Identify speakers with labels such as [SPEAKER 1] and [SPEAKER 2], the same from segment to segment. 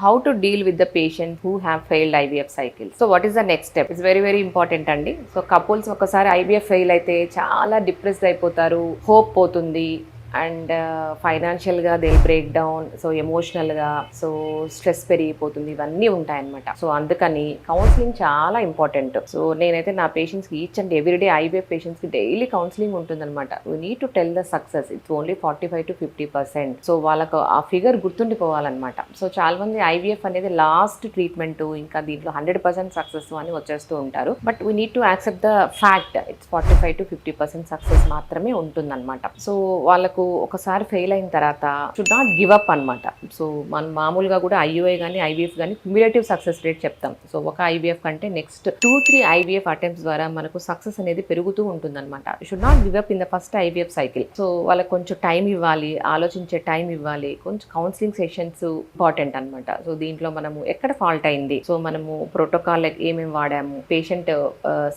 [SPEAKER 1] how to deal with the patients who have failed IVF cycles. So what is the next step? It's very very important అండి. So couples ఒకసారి IVF fail అయితే చాలా depressed అయిపోతారు, hope పోతుంది, and ఫైనాన్షియల్గా they break down, so ఎమోషనల్గా so stress పెరిగిపోతుంది, ఇవన్నీ ఉంటాయన్నమాట. సో అందుకని కౌన్సిలింగ్ చాలా ఇంపార్టెంట్. సో నేనైతే నా పేషెంట్స్కి ఈచ్ అండ్ ఎవ్రీడే IVF పేషెంట్స్కి డైలీ కౌన్సిలింగ్ ఉంటుందన్నమాట. We need to tell the success, it's only 45 to 50%. So వాళ్ళకు ఆ ఫిగర్ గుర్తుండిపోవాలన్నమాట. సో చాలా మంది IVF అనేది లాస్ట్ ట్రీట్మెంట్, ఇంకా దీంట్లో 100% సక్సెస్ అని వచ్చేస్తూ ఉంటారు. But we need to accept the fact, it's 45 to 50% success మాత్రమే ఉంటుందన్నమాట. సో వాళ్ళకు ఒకసారి ఫెయిల్ అయిన తర్వాత షుడ్ నాట్ గివ్ అప్ అనమాట. సో మనం మామూలుగా కూడా IUI కానీ IVF కానీ క్యుములేటివ్ సక్సెస్ రేట్ చెప్తాం. సో ఒక IVF కంటే నెక్స్ట్ 2-3 IVF అటెంప్ట్స్ ద్వారా మనకు సక్సెస్ అనేది పెరుగుతూ ఉంటుందన్నమాట. Should not give up in the first IVF cycle. So వాళ్ళకి కొంచెం టైం ఇవ్వాలి, ఆలోచించే టైం ఇవ్వాలి, కొంచెం కౌన్సిలింగ్ సెషన్స్ ఇంపార్టెంట్ అనమాట. సో దీంట్లో మనము ఎక్కడ ఫాల్ట్ అయింది, సో మనము ప్రోటోకాల్ ఏమేమి వాడాము, పేషెంట్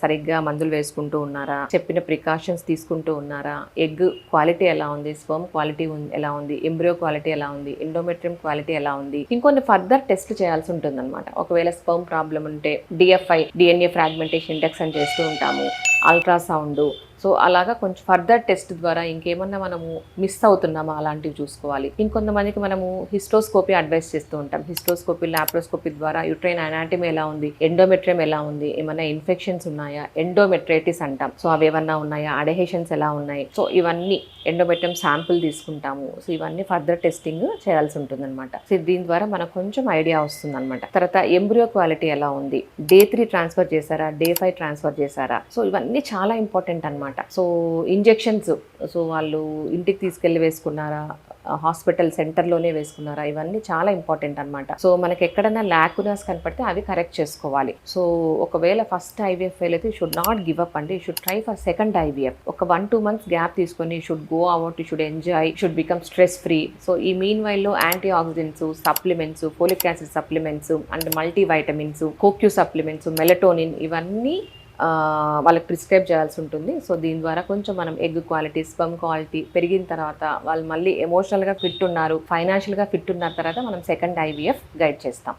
[SPEAKER 1] సరిగ్గా మందులు వేసుకుంటూ ఉన్నారా, చెప్పిన ప్రికాషన్స్ తీసుకుంటూ ఉన్నారా, ఎగ్ క్వాలిటీ ఎలా ఉంది, స్పర్మ్ క్వాలిటీ ఎలా ఉంది, ఎంబ్రియో క్వాలిటీ ఎలా ఉంది, ఎండోమెట్రియం క్వాలిటీ ఎలా ఉంది, ఇంకొన్ని ఫర్దర్ టెస్ట్ చేయాల్సి ఉంటుంది అనమాట. ఒకవేళ స్పర్మ్ ప్రాబ్లం ఉంటే DFI, DNA ఫ్రాగ్మెంటేషన్ ఇండెక్స్ అని చేస్తూ ఉంటాము, అల్ట్రాసౌండ్. సో అలాగా కొంచెం ఫర్దర్ టెస్ట్ ద్వారా ఇంకేమన్నా మనము మిస్ అవుతున్నామా అలాంటివి చూసుకోవాలి. ఇంకొంతమందికి మనము హిస్టోస్కోపీ అడ్వైస్ చేస్తూ ఉంటాం. హిస్టోస్కోపీ, లాప్రోస్కోపీ ద్వారా యూట్రైన్ అనాటమీ ఎలా ఉంది, ఎండోమెట్రియం ఎలా ఉంది, ఏమైనా ఇన్ఫెక్షన్స్ ఉన్నాయా, ఎండోమెట్రైటిస్ అంటాం, సో అవి ఏమన్నా ఉన్నాయా, అడహేషన్స్ ఎలా ఉన్నాయి, సో ఇవన్నీ ఎండోమెట్రియం శాంపుల్ తీసుకుంటాము. సో ఇవన్నీ ఫర్దర్ టెస్టింగ్ చేయాల్సి ఉంటుంది అనమాట. సో దీని ద్వారా మనకు కొంచెం ఐడియా వస్తుంది అనమాట. తర్వాత ఎంబ్రియో క్వాలిటీ ఎలా ఉంది, Day 3 ట్రాన్స్ఫర్ చేశారా, Day 5 ట్రాన్స్ఫర్ చేశారా, సో ఇవన్నీ చాలా ఇంపార్టెంట్ అనమాట. సో ఇంజెక్షన్స్, సో వాళ్ళు ఇంటికి తీసుకెళ్ళి వేసుకున్నారా, హాస్పిటల్ సెంటర్లోనే వేసుకున్నారా, ఇవన్నీ చాలా ఇంపార్టెంట్ అనమాట. సో మనకి ఎక్కడైనా ల్యాకునాస్ కనపడితే అవి కరెక్ట్ చేసుకోవాలి. సో ఒకవేళ ఫస్ట్ IVF ఫెయిల్ అయితే షుడ్ నాట్ గివ్ అప్ అండి, should try for second IVF. ఒక 1-2 months గ్యాప్ తీసుకొని should go out, should enjoy, should become stress free. So ఈ మీన్ వైల్లో anti oxidants, supplements, folic acid supplements and multi vitamins, CoQ supplements, melatonin, ఇవన్నీ వాళ్ళకి prescribe చేయాల్సి ఉంటుంది. So దీని ద్వారా కొంచెం మనం ఎగ్ క్వాలిటీ, స్పర్మ్ క్వాలిటీ పెరిగిన తర్వాత వాళ్ళు మళ్ళీ ఎమోషనల్గా ఫిట్ ఉన్నారు, ఫైనాన్షియల్గా ఫిట్ ఉన్న తర్వాత మనం సెకండ్ IVF గైడ్ చేస్తాం.